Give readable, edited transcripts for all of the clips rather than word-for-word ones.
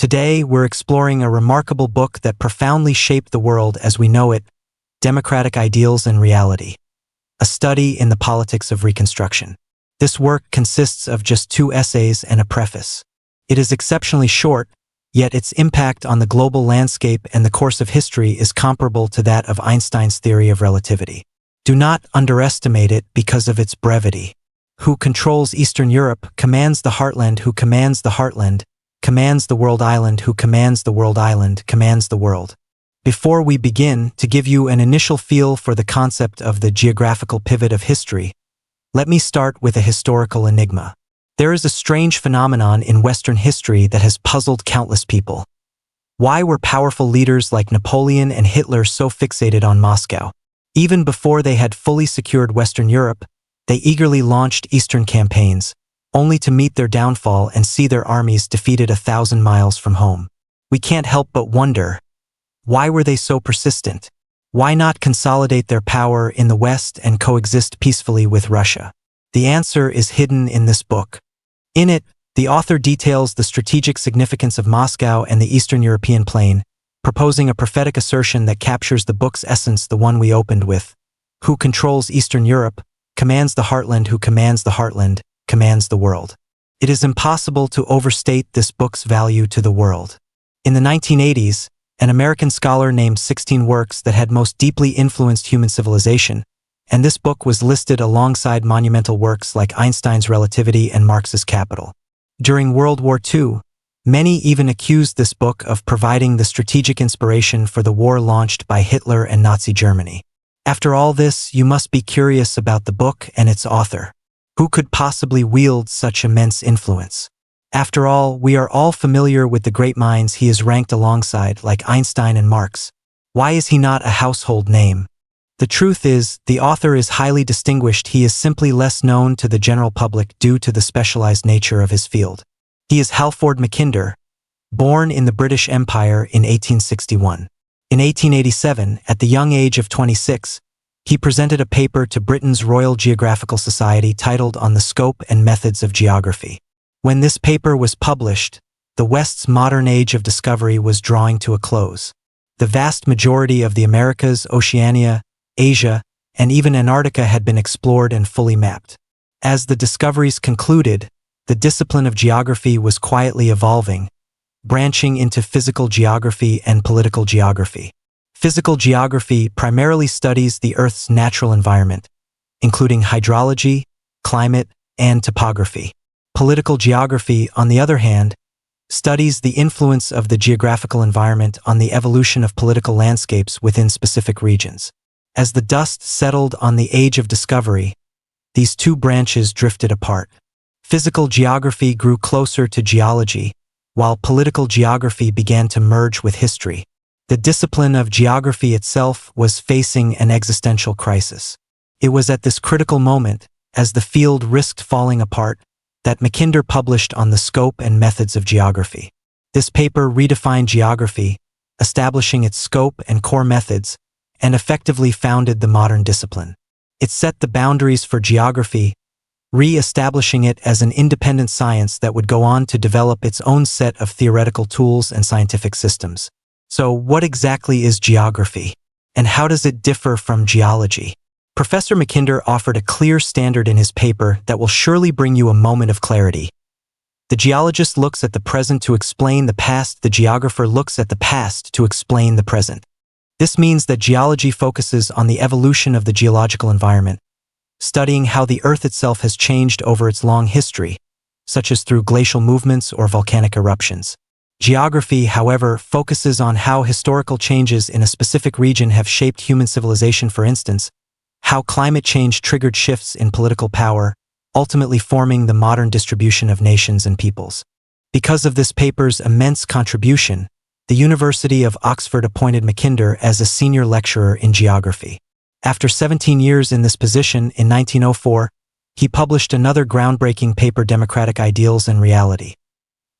Today, we're exploring a remarkable book that profoundly shaped the world as we know it, Democratic Ideals and Reality, a study in the politics of Reconstruction. This work consists of just 2 essays and a preface. It is exceptionally short, yet its impact on the global landscape and the course of history is comparable to that of Einstein's theory of relativity. Do not underestimate it because of its brevity. Who controls Eastern Europe commands the heartland, who commands the heartland, commands the world island, who commands the world island, commands the world. Before we begin, to give you an initial feel for the concept of the geographical pivot of history, let me start with a historical enigma. There is a strange phenomenon in Western history that has puzzled countless people. Why were powerful leaders like Napoleon and Hitler so fixated on Moscow? Even before they had fully secured Western Europe, they eagerly launched Eastern campaigns, only to meet their downfall and see their armies defeated 1,000 miles from home. We can't help but wonder, why were they so persistent? Why not consolidate their power in the West and coexist peacefully with Russia? The answer is hidden in this book. In it, the author details the strategic significance of Moscow and the Eastern European plain, proposing a prophetic assertion that captures the book's essence, the one we opened with. Who controls Eastern Europe, commands the heartland, who commands the heartland, commands the world. It is impossible to overstate this book's value to the world. In the 1980s, an American scholar named 16 works that had most deeply influenced human civilization, and this book was listed alongside monumental works like Einstein's Relativity and Marx's Capital. During World War II, many even accused this book of providing the strategic inspiration for the war launched by Hitler and Nazi Germany. After all this, you must be curious about the book and its author. Who could possibly wield such immense influence? After all, we are all familiar with the great minds he is ranked alongside, like Einstein and Marx. Why is he not a household name? The truth is, the author is highly distinguished. He is simply less known to the general public due to the specialized nature of his field. He is Halford Mackinder, born in the British Empire in 1861. In 1887, at the young age of 26, he presented a paper to Britain's Royal Geographical Society titled On the Scope and Methods of Geography. When this paper was published, the West's modern age of discovery was drawing to a close. The vast majority of the Americas, Oceania, Asia, and even Antarctica had been explored and fully mapped. As the discoveries concluded, the discipline of geography was quietly evolving, branching into physical geography and political geography. Physical geography primarily studies the Earth's natural environment, including hydrology, climate, and topography. Political geography, on the other hand, studies the influence of the geographical environment on the evolution of political landscapes within specific regions. As the dust settled on the age of discovery, these 2 branches drifted apart. Physical geography grew closer to geology, while political geography began to merge with history. The discipline of geography itself was facing an existential crisis. It was at this critical moment, as the field risked falling apart, that Mackinder published On the Scope and Methods of Geography. This paper redefined geography, establishing its scope and core methods, and effectively founded the modern discipline. It set the boundaries for geography, re-establishing it as an independent science that would go on to develop its own set of theoretical tools and scientific systems. So, what exactly is geography? And how does it differ from geology? Professor Mackinder offered a clear standard in his paper that will surely bring you a moment of clarity. The geologist looks at the present to explain the past, the geographer looks at the past to explain the present. This means that geology focuses on the evolution of the geological environment, studying how the Earth itself has changed over its long history, such as through glacial movements or volcanic eruptions. Geography, however, focuses on how historical changes in a specific region have shaped human civilization, for instance, how climate change triggered shifts in political power, ultimately forming the modern distribution of nations and peoples. Because of this paper's immense contribution, the University of Oxford appointed Mackinder as a senior lecturer in geography. After 17 years in this position, in 1904, he published another groundbreaking paper, Democratic Ideals and Reality,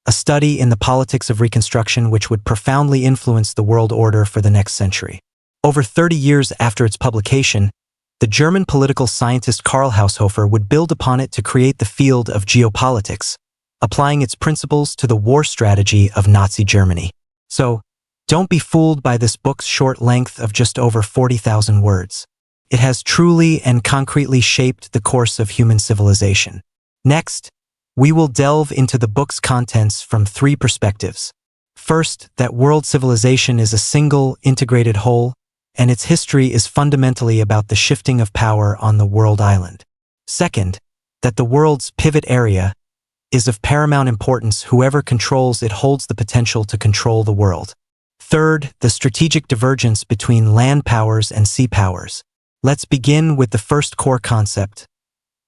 a study in the politics of Reconstruction which would profoundly influence the world order for the next century. Over 30 years after its publication, the German political scientist Karl Haushofer would build upon it to create the field of geopolitics, applying its principles to the war strategy of Nazi Germany. So, don't be fooled by this book's short length of just over 40,000 words. It has truly and concretely shaped the course of human civilization. Next, we will delve into the book's contents from three perspectives. First, that world civilization is a single, integrated whole, and its history is fundamentally about the shifting of power on the world island. Second, that the world's pivot area is of paramount importance. Whoever controls it holds the potential to control the world. Third, the strategic divergence between land powers and sea powers. Let's begin with the first core concept.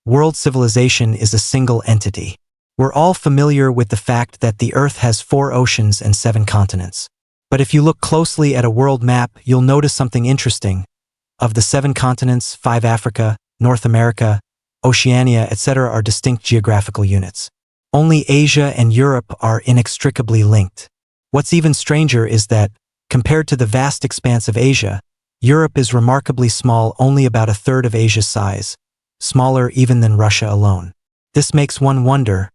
World civilization is a single entity. We're all familiar with the fact that the Earth has 4 oceans and 7 continents. But if you look closely at a world map, you'll notice something interesting. Of the 7 continents, 5 Africa, North America, Oceania, etc. are distinct geographical units. Only Asia and Europe are inextricably linked. What's even stranger is that, compared to the vast expanse of Asia, Europe is remarkably small, only about a third of Asia's size, smaller even than Russia alone. This makes one wonder,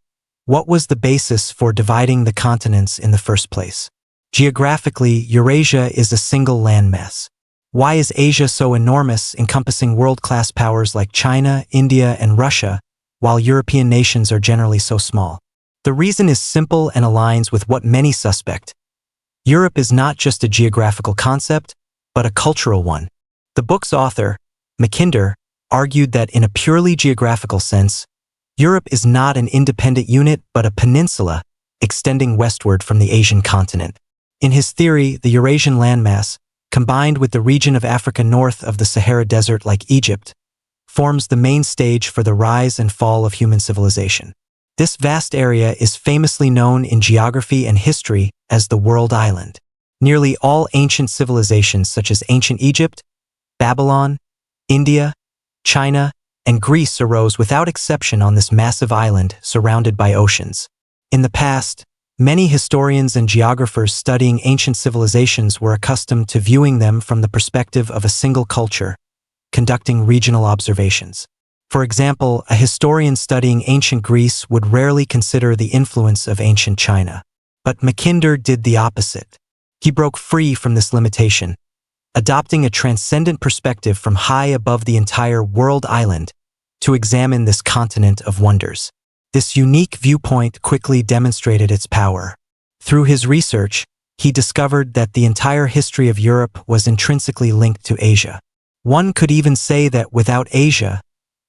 what was the basis for dividing the continents in the first place? Geographically, Eurasia is a single landmass. Why is Asia so enormous, encompassing world-class powers like China, India, and Russia, while European nations are generally so small? The reason is simple and aligns with what many suspect. Europe is not just a geographical concept, but a cultural one. The book's author, Mackinder, argued that in a purely geographical sense, Europe is not an independent unit but a peninsula extending westward from the Asian continent. In his theory, the Eurasian landmass, combined with the region of Africa north of the Sahara Desert like Egypt, forms the main stage for the rise and fall of human civilization. This vast area is famously known in geography and history as the world island. Nearly all ancient civilizations such as ancient Egypt, Babylon, India, China, and Greece arose without exception on this massive island surrounded by oceans. In the past, many historians and geographers studying ancient civilizations were accustomed to viewing them from the perspective of a single culture, conducting regional observations. For example, a historian studying ancient Greece would rarely consider the influence of ancient China. But Mackinder did the opposite. He broke free from this limitation, adopting a transcendent perspective from high above the entire world island to examine this continent of wonders. This unique viewpoint quickly demonstrated its power. Through his research, he discovered that the entire history of Europe was intrinsically linked to Asia. One could even say that without Asia,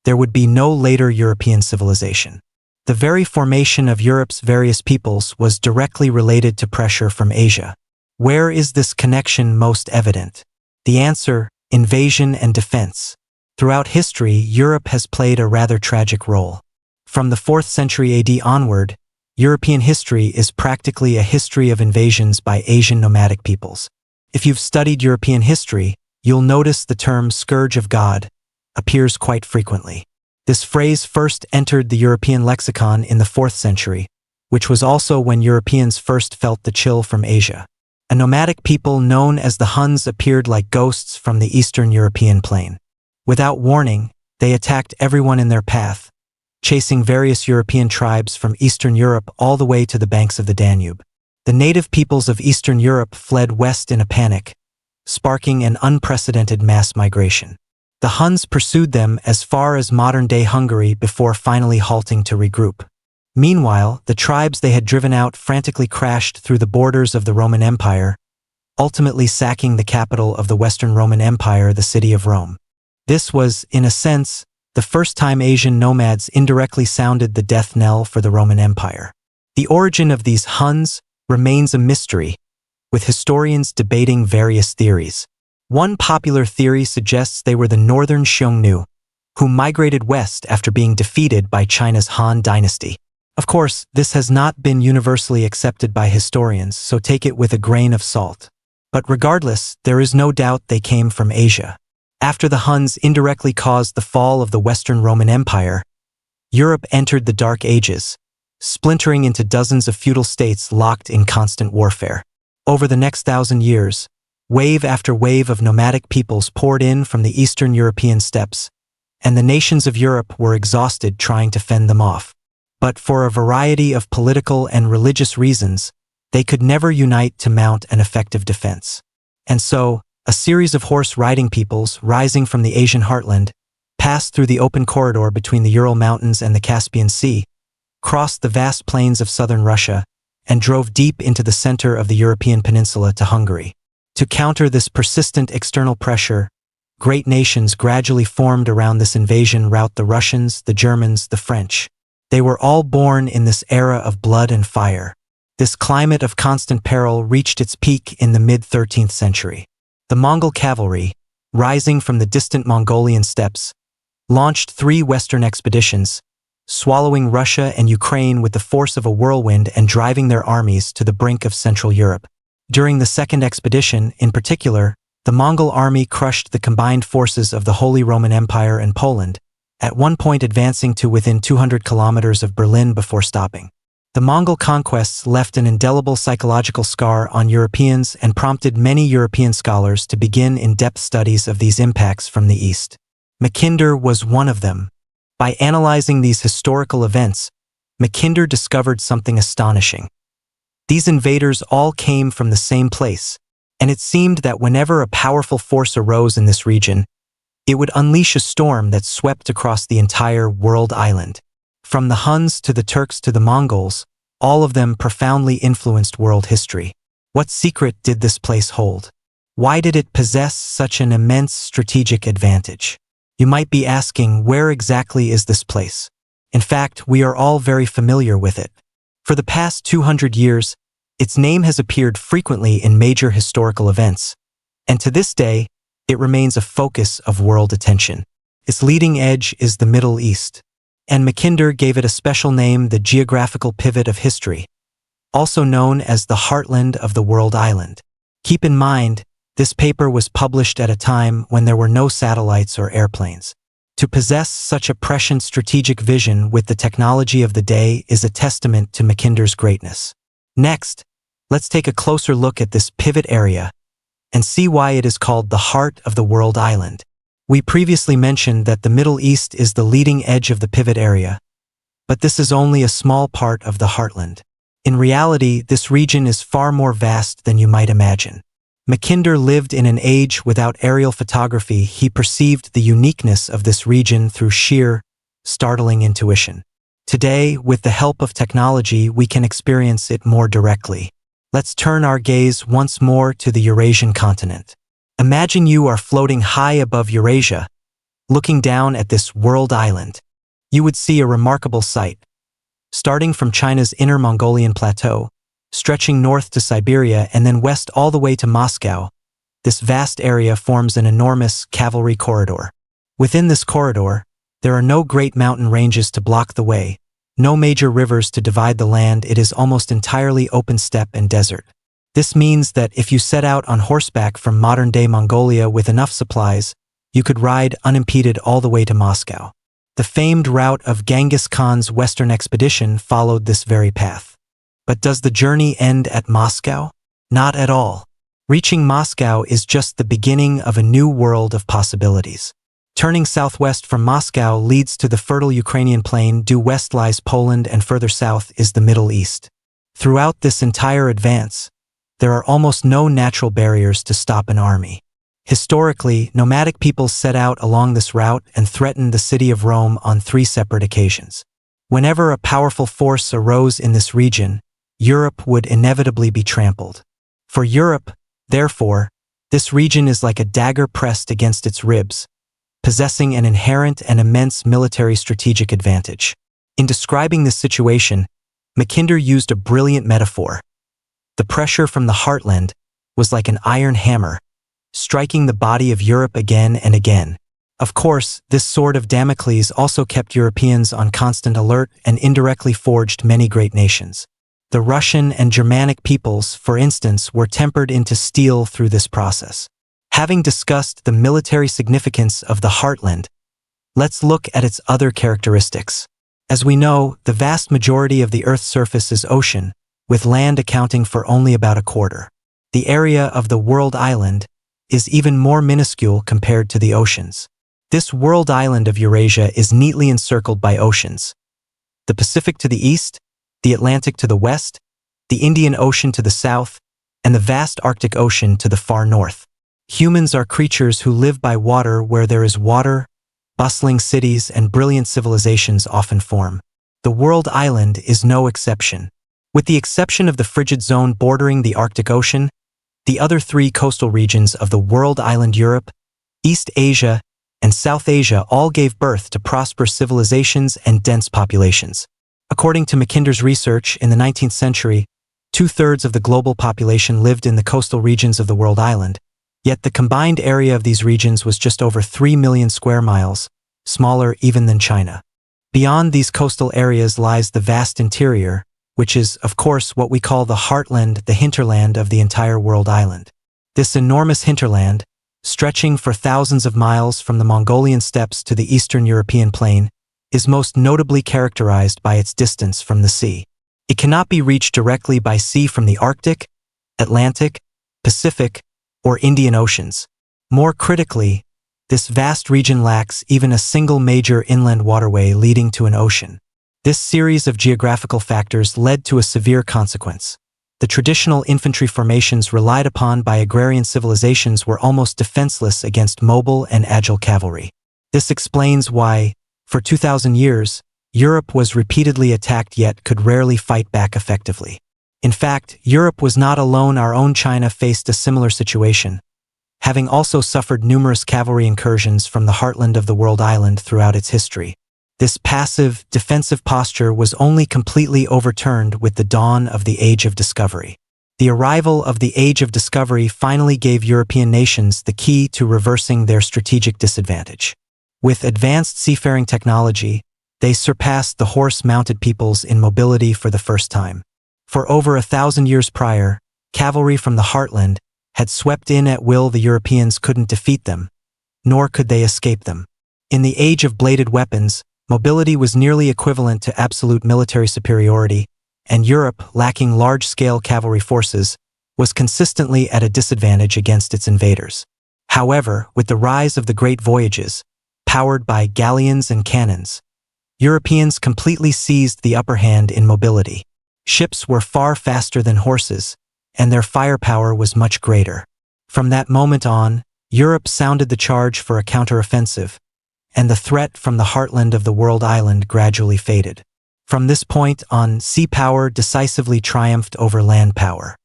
there would be no later European civilization. The very formation of Europe's various peoples was directly related to pressure from Asia. Where is this connection most evident? The answer: invasion and defense. Throughout history, Europe has played a rather tragic role. From the 4th century AD onward, European history is practically a history of invasions by Asian nomadic peoples. If you've studied European history, you'll notice the term "scourge of God" appears quite frequently. This phrase first entered the European lexicon in the 4th century, which was also when Europeans first felt the chill from Asia. A nomadic people known as the Huns appeared like ghosts from the Eastern European plain. Without warning, they attacked everyone in their path, chasing various European tribes from Eastern Europe all the way to the banks of the Danube. The native peoples of Eastern Europe fled west in a panic, sparking an unprecedented mass migration. The Huns pursued them as far as modern-day Hungary before finally halting to regroup. Meanwhile, the tribes they had driven out frantically crashed through the borders of the Roman Empire, ultimately sacking the capital of the Western Roman Empire, the city of Rome. This was, in a sense, the first time Asian nomads indirectly sounded the death knell for the Roman Empire. The origin of these Huns remains a mystery, with historians debating various theories. One popular theory suggests they were the northern Xiongnu, who migrated west after being defeated by China's Han dynasty. Of course, this has not been universally accepted by historians, so take it with a grain of salt. But regardless, there is no doubt they came from Asia. After the Huns indirectly caused the fall of the Western Roman Empire, Europe entered the Dark Ages, splintering into dozens of feudal states locked in constant warfare. Over the next 1,000 years, wave after wave of nomadic peoples poured in from the Eastern European steppes, and the nations of Europe were exhausted trying to fend them off. but for a variety of political and religious reasons, they could never unite to mount an effective defense. And so, a series of horse-riding peoples rising from the Asian heartland passed through the open corridor between the Ural Mountains and the Caspian Sea, crossed the vast plains of southern Russia, and drove deep into the center of the European peninsula to Hungary. To counter this persistent external pressure, great nations gradually formed around this invasion route: the Russians, the Germans, the French. They were all born in this era of blood and fire. This climate of constant peril reached its peak in the mid-13th century. The Mongol cavalry, rising from the distant Mongolian steppes, launched 3 western expeditions, swallowing Russia and Ukraine with the force of a whirlwind and driving their armies to the brink of Central Europe. During the second expedition, in particular, the Mongol army crushed the combined forces of the Holy Roman Empire and Poland, at one point advancing to within 200 kilometers of Berlin before stopping. The Mongol conquests left an indelible psychological scar on Europeans and prompted many European scholars to begin in-depth studies of these impacts from the East. Mackinder was one of them. By analyzing these historical events, Mackinder discovered something astonishing. These invaders all came from the same place, and it seemed that whenever a powerful force arose in this region, it would unleash a storm that swept across the entire world island. From the Huns to the Turks to the Mongols, all of them profoundly influenced world history. What secret did this place hold? Why did it possess such an immense strategic advantage? You might be asking, where exactly is this place? In fact, we are all very familiar with it. For the past 200 years, its name has appeared frequently in major historical events, and to this day, it remains a focus of world attention. Its leading edge is the Middle East, and Mackinder gave it a special name: the Geographical Pivot of History, also known as the Heartland of the World Island. Keep in mind, this paper was published at a time when there were no satellites or airplanes. To possess such a prescient strategic vision with the technology of the day is a testament to Mackinder's greatness. Next, let's take a closer look at this pivot area and see why it is called the heart of the world island. We previously mentioned that the Middle East is the leading edge of the pivot area, but this is only a small part of the heartland. In reality, this region is far more vast than you might imagine. Mackinder lived in an age without aerial photography. He perceived the uniqueness of this region through sheer, startling intuition. Today, with the help of technology, we can experience it more directly. Let's turn our gaze once more to the Eurasian continent. Imagine you are floating high above Eurasia, looking down at this world island. You would see a remarkable sight. Starting from China's Inner Mongolian plateau, stretching north to Siberia and then west all the way to Moscow, this vast area forms an enormous cavalry corridor. Within this corridor, there are no great mountain ranges to block the way, no major rivers to divide the land. It is almost entirely open steppe and desert. This means that if you set out on horseback from modern-day Mongolia with enough supplies, you could ride unimpeded all the way to Moscow. The famed route of Genghis Khan's Western expedition followed this very path. But does the journey end at Moscow? Not at all. Reaching Moscow is just the beginning of a new world of possibilities. Turning southwest from Moscow leads to the fertile Ukrainian plain. Due west lies Poland, and further south is the Middle East. Throughout this entire advance, there are almost no natural barriers to stop an army. Historically, nomadic peoples set out along this route and threatened the city of Rome on 3 separate occasions. Whenever a powerful force arose in this region, Europe would inevitably be trampled. For Europe, therefore, this region is like a dagger pressed against its ribs, possessing an inherent and immense military strategic advantage. In describing this situation, Mackinder used a brilliant metaphor. The pressure from the heartland was like an iron hammer, striking the body of Europe again and again. Of course, this sword of Damocles also kept Europeans on constant alert and indirectly forged many great nations. The Russian and Germanic peoples, for instance, were tempered into steel through this process. Having discussed the military significance of the heartland, let's look at its other characteristics. As we know, the vast majority of the Earth's surface is ocean, with land accounting for only about a quarter. The area of the world island is even more minuscule compared to the oceans. This world island of Eurasia is neatly encircled by oceans. the Pacific to the east, the Atlantic to the west, the Indian Ocean to the south, and the vast Arctic Ocean to the far north. Humans are creatures who live by water where there is water, bustling cities and brilliant civilizations often form. The world island is no exception. With the exception of the frigid zone bordering the Arctic Ocean, the other three coastal regions of the world island, Europe, East Asia, and South Asia, all gave birth to prosperous civilizations and dense populations. According to Mackinder's research, in the 19th century, 2/3 of the global population lived in the coastal regions of the world island, yet the combined area of these regions was just over 3 million square miles, smaller even than China. Beyond these coastal areas lies the vast interior, which is, of course, what we call the heartland, the hinterland of the entire world island. This enormous hinterland, stretching for thousands of miles from the Mongolian steppes to the Eastern European plain, is most notably characterized by its distance from the sea. It cannot be reached directly by sea from the Arctic, Atlantic, Pacific, or Indian Oceans. More critically, this vast region lacks even a single major inland waterway leading to an ocean. This series of geographical factors led to a severe consequence. The traditional infantry formations relied upon by agrarian civilizations were almost defenseless against mobile and agile cavalry. This explains why, for 2,000 years, Europe was repeatedly attacked yet could rarely fight back effectively. In fact, Europe was not alone. Our own China faced a similar situation, having also suffered numerous cavalry incursions from the heartland of the world island throughout its history. This passive, defensive posture was only completely overturned with the dawn of the Age of Discovery. The arrival of the Age of Discovery finally gave European nations the key to reversing their strategic disadvantage. With advanced seafaring technology, they surpassed the horse-mounted peoples in mobility for the first time. For over 1,000 years prior, cavalry from the heartland had swept in at will. The Europeans couldn't defeat them, nor could they escape them. In the age of bladed weapons, mobility was nearly equivalent to absolute military superiority, and Europe, lacking large-scale cavalry forces, was consistently at a disadvantage against its invaders. However, with the rise of the great voyages, powered by galleons and cannons, Europeans completely seized the upper hand in mobility. Ships were far faster than horses, and their firepower was much greater. From that moment on, Europe sounded the charge for a counteroffensive, and the threat from the heartland of the world island gradually faded. From this point on, sea power decisively triumphed over land power.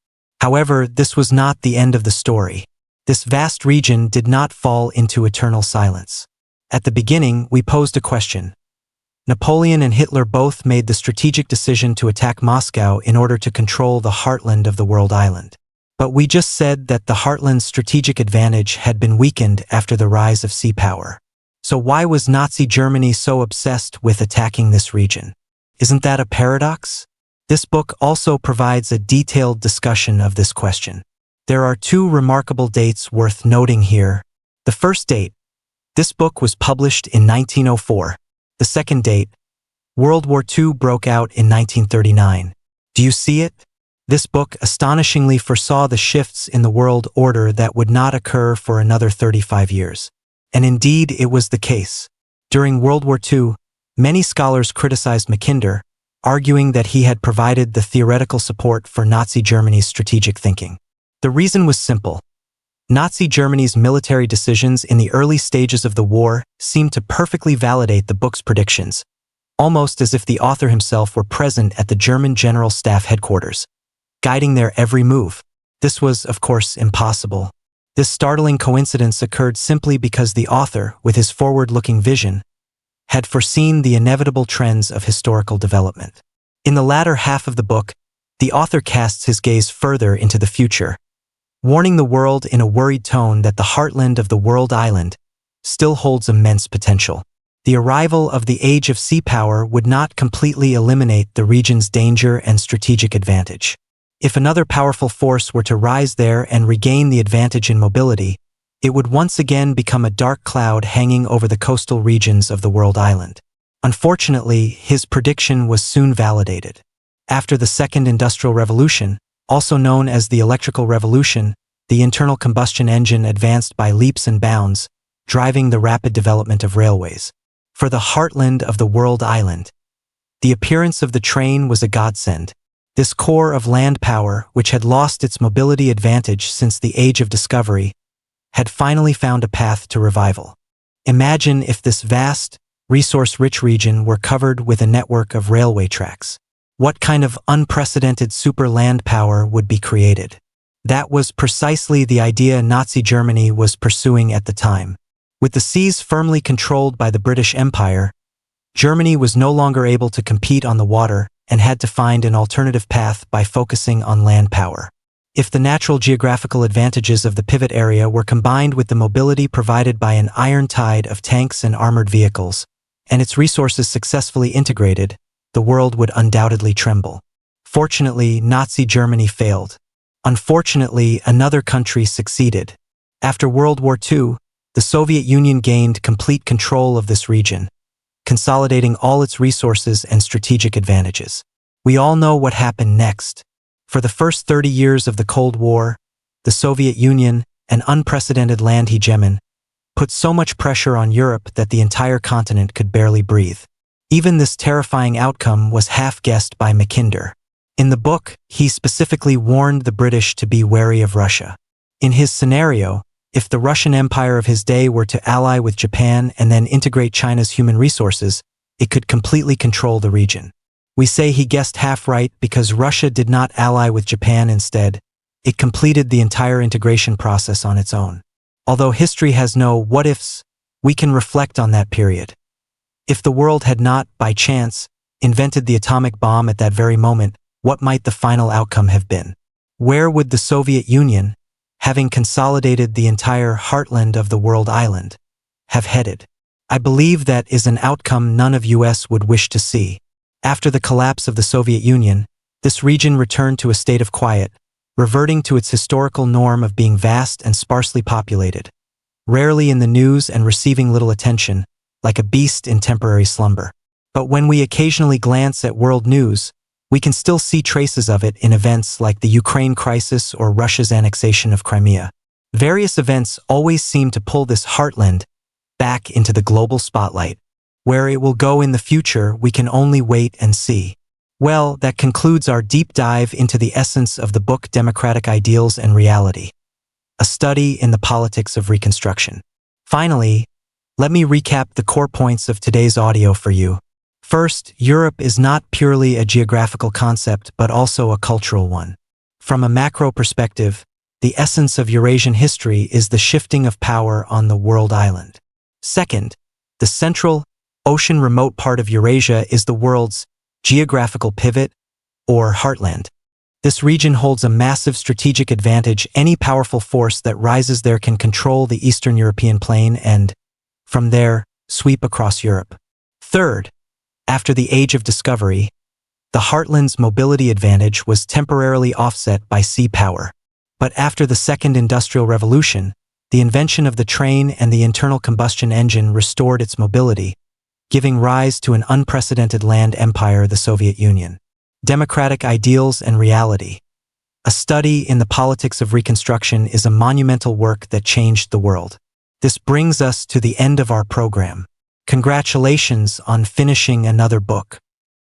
However, this was not the end of the story. This vast region did not fall into eternal silence. At the beginning, we posed a question. Napoleon and Hitler both made the strategic decision to attack Moscow in order to control the heartland of the world island. But we just said that the heartland's strategic advantage had been weakened after the rise of sea power. So why was Nazi Germany so obsessed with attacking this region? Isn't that a paradox? This book also provides a detailed discussion of this question. There are two remarkable dates worth noting here. The first date, this book was published in 1904. The second date, World War II broke out in 1939. Do you see it? This book astonishingly foresaw the shifts in the world order that would not occur for another 35 years. And indeed, it was the case. During World War II, many scholars criticized Mackinder, arguing that he had provided the theoretical support for Nazi Germany's strategic thinking. The reason was simple. Nazi Germany's military decisions in the early stages of the war seemed to perfectly validate the book's predictions, almost as if the author himself were present at the German General Staff headquarters, guiding their every move. This was, of course, impossible. This startling coincidence occurred simply because the author, with his forward-looking vision, had foreseen the inevitable trends of historical development. In the latter half of the book, the author casts his gaze further into the future, warning the world in a worried tone that the heartland of the world island still holds immense potential. The arrival of the age of sea power would not completely eliminate the region's danger and strategic advantage. If another powerful force were to rise there and regain the advantage in mobility, it would once again become a dark cloud hanging over the coastal regions of the world island. Unfortunately, his prediction was soon validated. After the Second Industrial Revolution, also known as the Electrical Revolution, the internal combustion engine advanced by leaps and bounds, driving the rapid development of railways. For the heartland of the world island, The appearance of the train was a godsend. This core of land power, which had lost its mobility advantage since the Age of Discovery, had finally found a path to revival. Imagine if this vast, resource-rich region were covered with a network of railway tracks. What kind of unprecedented super land power would be created? That was precisely the idea Nazi Germany was pursuing at the time. With the seas firmly controlled by the British Empire, Germany was no longer able to compete on the water and had to find an alternative path by focusing on land power. If the natural geographical advantages of the pivot area were combined with the mobility provided by an iron tide of tanks and armored vehicles, and its resources successfully integrated, the world would undoubtedly tremble. Fortunately, Nazi Germany failed. Unfortunately, another country succeeded. After World War II, the Soviet Union gained complete control of this region, consolidating all its resources and strategic advantages. We all know what happened next. For the first 30 years of the Cold War, the Soviet Union, an unprecedented land hegemon, put so much pressure on Europe that the entire continent could barely breathe. Even this terrifying outcome was half-guessed by Mackinder. In the book, he specifically warned the British to be wary of Russia. In his scenario, if the Russian Empire of his day were to ally with Japan and then integrate China's human resources, it could completely control the region. We say he guessed half right because Russia did not ally with Japan instead. It completed the entire integration process on its own. Although history has no what-ifs, we can reflect on that period. If the world had not, by chance, invented the atomic bomb at that very moment, what might the final outcome have been? Where would the Soviet Union, having consolidated the entire heartland of the world island, have headed? I believe that is an outcome none of US would wish to see. After the collapse of the Soviet Union, this region returned to a state of quiet, reverting to its historical norm of being vast and sparsely populated, rarely in the news and receiving little attention, like a beast in temporary slumber. But when we occasionally glance at world news, we can still see traces of it in events like the Ukraine crisis or Russia's annexation of Crimea. Various events always seem to pull this heartland back into the global spotlight. Where it will go in the future, we can only wait and see. Well, that concludes our deep dive into the essence of the book Democratic Ideals and Reality, a study in the politics of Reconstruction. Finally, let me recap the core points of today's audio for you. First, Europe is not purely a geographical concept, but also a cultural one. From a macro perspective, the essence of Eurasian history is the shifting of power on the world island. Second, the central, ocean remote part of Eurasia is the world's geographical pivot, or heartland. This region holds a massive strategic advantage. Any powerful force that rises there can control the Eastern European plain and, from there, sweep across Europe. Third, after the Age of Discovery, the heartland's mobility advantage was temporarily offset by sea power. But after the Second Industrial Revolution, the invention of the train and the internal combustion engine restored its mobility, giving rise to an unprecedented land empire, the Soviet Union. Democratic Ideals and Reality, a study in the politics of Reconstruction, is a monumental work that changed the world. This brings us to the end of our program. Congratulations on finishing another book.